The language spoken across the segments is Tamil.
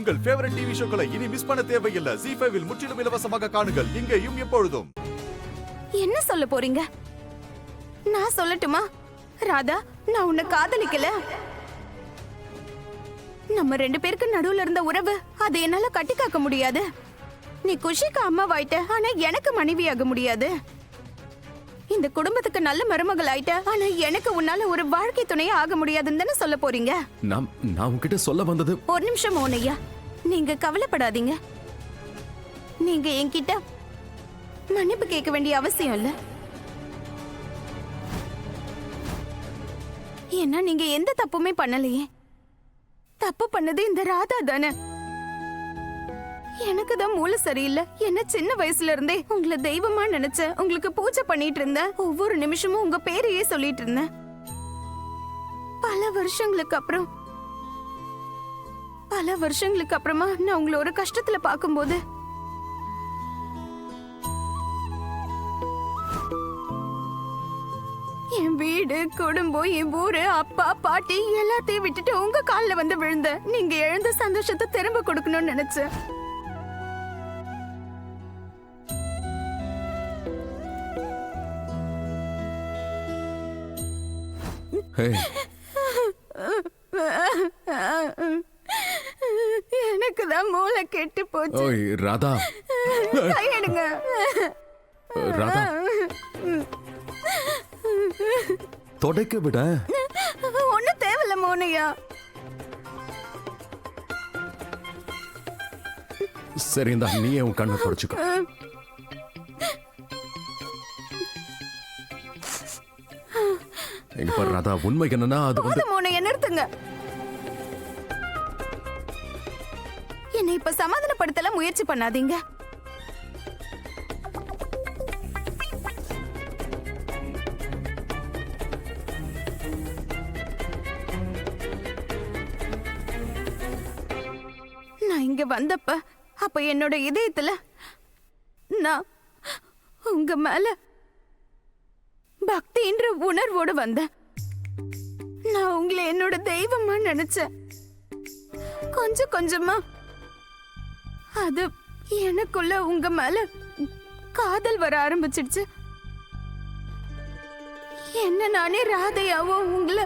உங்கள் ஃபேவரட் டிவி ஷோக்களை இனி மிஸ் பண்ண தேவையில்லை. ZEE5 இல் முற்றிலும் இலவசமாக காணுங்கள். இங்கேயும் எப்பொழுதும். என்ன சொல்ல போறீங்க? நான் சொல்லட்டுமா? ராதா, நான் உன்னை காதலிக்கல. நம்ம 2 பேருக்கு நடுவுல இருந்த உறவு அதை என்னால கட்டி காக்க முடியாது. நீ குஷிக்கு அம்மாவாயிட்ட, ஆனா எனக்கு மனைவியாக முடியாது. இந்த குடும்பத்துக்கு நல்ல மருமகள் ஆயிட்ட, ஆனா எனக்கு உன்னால ஒரு வாழ்க்கை துணையா ஆக முடியாதுன்னு தானே சொல்ல போறீங்க? நான் உன்கிட்ட சொல்ல வந்தது. ஒரு நிமிஷம் மோனையா, நீங்க கவலைப்படாதீங்க. நீங்க என்கிட்ட மன்னிப்பு கேட்க வேண்டிய அவசியம் இல்ல. ஏன்னா நீங்க எந்த தப்புமே பண்ணலையே. தப்பு பண்ணது இந்த ராதா தானே. எனக்கு தான் மூளை சரியில்லை. என்ன சின்ன வயசுல இருந்தே உங்களை தெய்வமா நினைச்சேன். உங்களுக்கு பூஜை பண்ணிட்டு இருந்தேன். ஒவ்வொரு நிமிஷமும் உங்க பேரையே சொல்லிட்டு இருந்தேன். பல வருஷங்களுக்கு அப்புறமா நான் உங்களை ஒரு கஷ்டத்துல பார்க்கும்போது என் வீடு, குடும்பம், என் ஊரு, அப்பா, பாட்டி எல்லாத்தையும் விட்டுட்டு உங்க கால்ல வந்து விழுந்த. நீங்க எழுந்த சந்தோஷத்தை திரும்ப கொடுக்கணும்னு நினைச்சேன். எனக்கு தான் மூளை கெட்டு போச்சு. ஓய் ராதா, கையெடுங்க. ராதா, தொடைக்க விட. ஒண்ணும் தேவையில்ல மோனையா. சரி, இந்த நீயே உன் கண்ணை தொடச்சுக்கோ. எங்க பாரு ராதா, உண்மை என்னன்னா அது வந்து மோனையா நிறுத்துங்க. என்னை இப்ப சமாதானப்படுத்தல முயற்சி பண்ணாதீங்க. நான் இங்க வந்தப்ப அப்ப என்னோட இதயத்துல நான் உங்க மேல பக்தின்ற உணர்வோடு வந்தேன். நான் உங்களை என்னோட தெய்வமா நினைச்சேன். கொஞ்சம் கொஞ்சமா அது எனக்குள்ள உங்க மேல காதல் வர ஆரம்பிச்சிடுச்சு. என்ன நானே ராதையாவும் உங்களை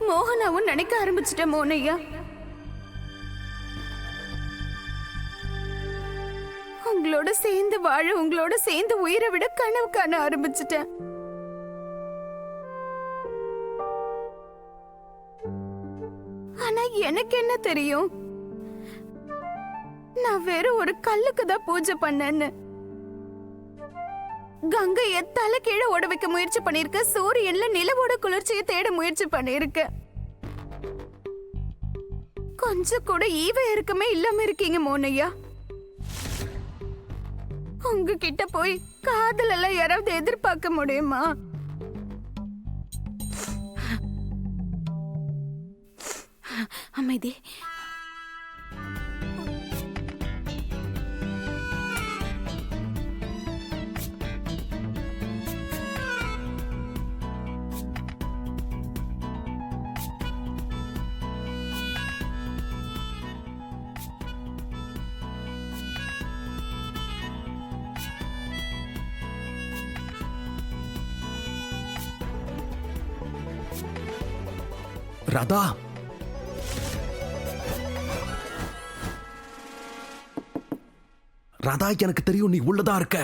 மோகனாவும் நினைக்க ஆரம்பிச்சிட்டேன் மோனையா. உங்களோட சேர்ந்து வாழ, உங்களோட சேர்ந்து உயிரை விட கனவு காண ஆரம்பிச்சிட்டேன். ஆனா எனக்கு என்ன தெரியும், நான் வெறும் ஒரு கல்லுக்கு தான் பூஜை பண்ணேன்னு. கங்கைய தலை கீழே ஓட வைக்க முயற்சி பண்ணிருக்க. சூரியன்ல நிலவோட குளிர்ச்சியை தேட முயற்சி பண்ணிருக்க. கொஞ்சம் கூட ஈவ இருக்குமே இல்லாம இருக்கீங்க மோனையா. உங்ககிட்ட போய் காதல் எல்லாம் யாராவது எதிர்பார்க்க முடியுமா? அமைதி. ராதா, ராதா, எனக்கு தெரியும் நீ உள்ளதா இருக்க.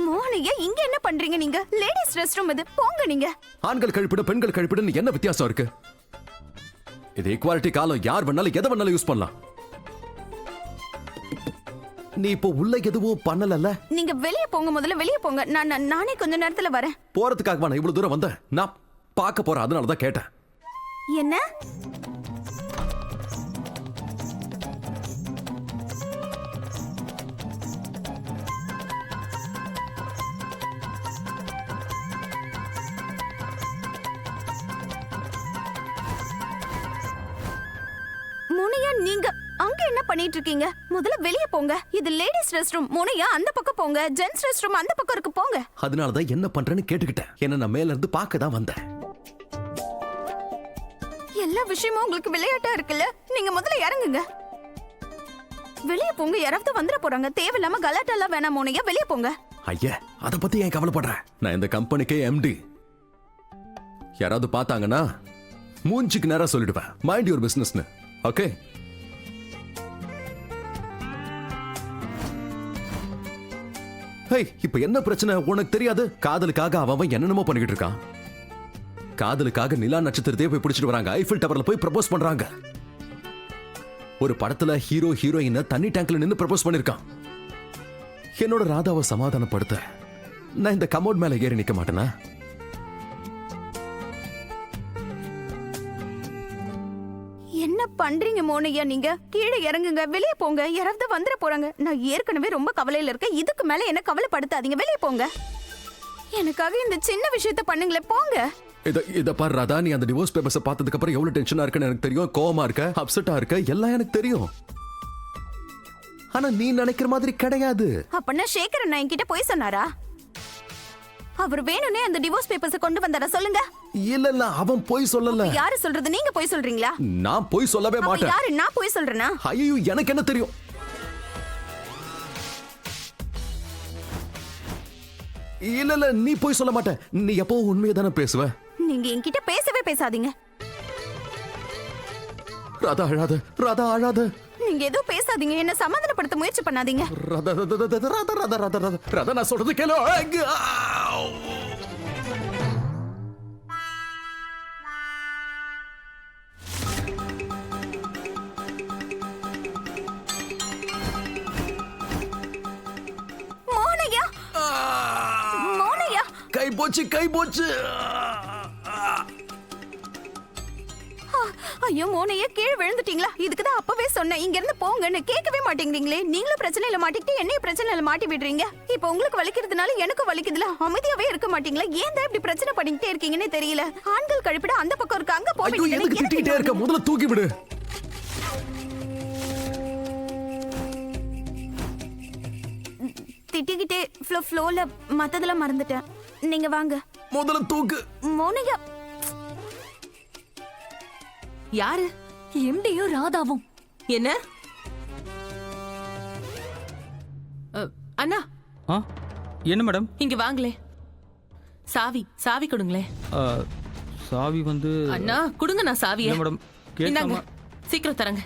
மோனையா, இங்க என்ன பண்றீங்க நீங்க? லேடிஸ் ரெஸ்ட் ரூம் இது, போங்க நீங்க. ஆண்கள் கழிப்பிட பெண்கள் கழிப்பிடன்னு என்ன வித்தியாசம் இருக்கு? இது ஈக்குவாலிட்டி காலம். யார் வேணாலும் எதை வேணாலும் யூஸ் பண்ணலாம். நீ இப்போ உள்ள எதுவும் பண்ணல. நீங்க வெளிய போங்க, முதல்ல வெளிய போங்க. நானே கொஞ்ச நேரத்துல வரேன். போறதுக்காக நான் இவ்வளவு தூரம் வந்தேன். நான் பார்க்க போறேன், அதனாலதான் கேட்டேன். என்ன? முனையா, நீங்க அங்க என்ன பண்ணிட்டு இருக்கீங்க? முதல்ல வெளிய போங்க. இது லேடிஸ் ரெஸ்ட் ரூம். முனையா, அந்த பக்கம் போங்க. ஜென்ஸ் ரெஸ்ட் ரூம் அந்த பக்கம் இருக்கு, போங்க. அதனாலதான் என்ன பண்றேன்னு கேட்டுக்கிட்டேன். என்ன நான் மேல இருந்து பார்க்க தான் வந்தேன். எல்லா விஷயமும் உங்களுக்கு விளையாட்டா இருக்குல்ல. நீங்க முதல்ல இறங்குங்க. வெளியே போங்க, யாராவது வந்துட போறாங்க. தேவையில்லாம கலாட்டெல்லாம் வேணாம் மோனையா, வெளியே போங்க. ஐயா, அத பத்தி ஏன் கவலைப்படுறேன்? நான் இந்த கம்பெனிக்கே எம்டி. யாராவது பார்த்தாங்கன்னா மூஞ்சிக்கு நேரா சொல்லிடுவேன், மைண்ட் யுவர் பிசினஸ்னு. ஓகே? ஹேய், இப்ப என்ன பிரச்சனை உனக்கு தெரியாது? காதலுக்காக அவன் என்னென்னமோ பண்ணிக்கிட்டு இருக்கான். காதலுக்காக நிலா நட்சத்திரத்தையே போய் பிடிச்சிட்டு வராங்க. ஐஃபில் டவர்ல போய் ப்ரப்போஸ் பண்றாங்க. ஒரு படத்துல ஹீரோ ஹீரோயினை தண்ணி டேங்க்ல நின்னு ப்ரப்போஸ் பண்ணிருக்கான். என்னோட ராதாவை சமாதானப்படுத்த நான் இந்த கமோட் மேல ஏறி நிக்க மாட்டேனா? என்ன பண்றீங்க மோனையா? நீங்க கீழே இறங்குங்க, வெளியே போங்க. யாராவது வந்துட போறாங்க. நான் ஏற்கனவே ரொம்ப கவலையில இருக்கேன். இதுக்கு மேல என்ன கவலைப்படுத்தாதீங்க, வெளியே போங்க. எனக்காக இந்த சின்ன விஷயத்த பண்ணுங்களே, போங்க. இத பாரு ராதா, நீ அந்த டிவோர்ஸ் பேப்பர்ஸ் பார்த்ததுக்கு அப்புறம் எவ்வளவு டென்ஷனா இருக்குன்னு எனக்கு தெரியும். கோவமா இருக்க, அப்செட்டா இருக்க, எல்லாம் எனக்கு தெரியும். ஆனா நீ நினைக்கிற மாதிரி கிடையாது. அப்பனா சேகரன் நான் என்கிட்ட போய் சொன்னாரா? அவர் வேணும்னே அந்த டிவோர்ஸ் பேப்பர்ஸ் கொண்டு வந்தாரா? சொல்லுங்க. இல்ல, அவன் போய் சொல்லல. யாரு சொல்றது? நீங்க போய் சொல்றீங்களா? நான் போய் சொல்லவே மாட்டேன். யாரு? நான் போய் சொல்றேனா? ஐயோ, எனக்கு என்ன தெரியும்? இல்ல, நீ போய் சொல்ல மாட்ட. நீ எப்பவும் உண்மையை தானே பேசுவ. நீங்க என்கிட்ட பேசவே பேசாதீங்க. ராதா அழாத, ராதா அழாத. நீங்க ஏதோ பேசாதீங்க, என்ன சமாதானப்படுத்த முயற்சி பண்ணாதீங்க. ராதா, ராதா, ராதா, ராதா, ராதா, ராதா, நான் சொல்றது கேளு. மோனையா, மோனையா. கை போச்சு, கை போச்சு. ஐயோ மோனையா, கீழே விழுந்துட்டீங்களா? இதுக்குதான் அப்பவே சொன்னேன், இங்க இருந்து போங்கன்னு. கேட்கவே மாட்டேங்கிறீங்களே. நீங்களும் பிரச்சனையில மாட்டிக்கிட்டு என்னையும் பிரச்சனையில மாட்டி விடுறீங்க. இப்ப உங்களுக்கு வலிக்கிறதுனால எனக்கும் வலிக்குதுல. அமைதியாவே இருக்க மாட்டீங்களா? ஏன் தான் இப்படி பிரச்சனை பண்ணிக்கிட்டே இருக்கீங்கன்னு தெரியல. ஆண்கள் கழிப்பிட அந்த பக்கம் இருக்கு, அங்க ஐயோ, எதுக்கு திட்டிட்டே இருக்க? முதல்ல தூக்கி விடு. திட்டிக்கிட்டே ஃப்ளோல மத்ததெல்லாம் மறந்துட்டேன். நீங்க வாங்க. முதல்ல தூக்கு. மோனையா. யாரு? எம்டியும் ராதாவும். என்ன அண்ணா? என்ன மேடம்? இங்க வாங்களே. சாவி கொடுங்களே. சாவி வந்து அண்ணா கொடுங்க. நான் சாவியை மேடம் இந்தாங்க, கேட்காம. சீக்கிரம் தரங்க.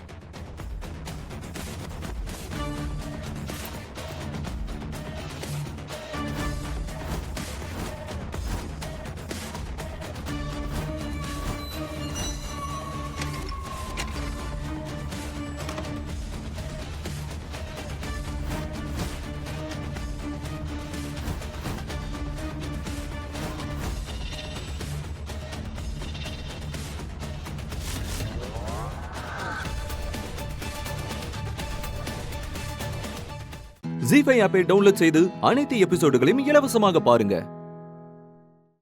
ZEE5 ஆப்பை டவுன்லோட் செய்து அனைத்து எபிசோடுகளையும் இலவசமாக பாருங்க.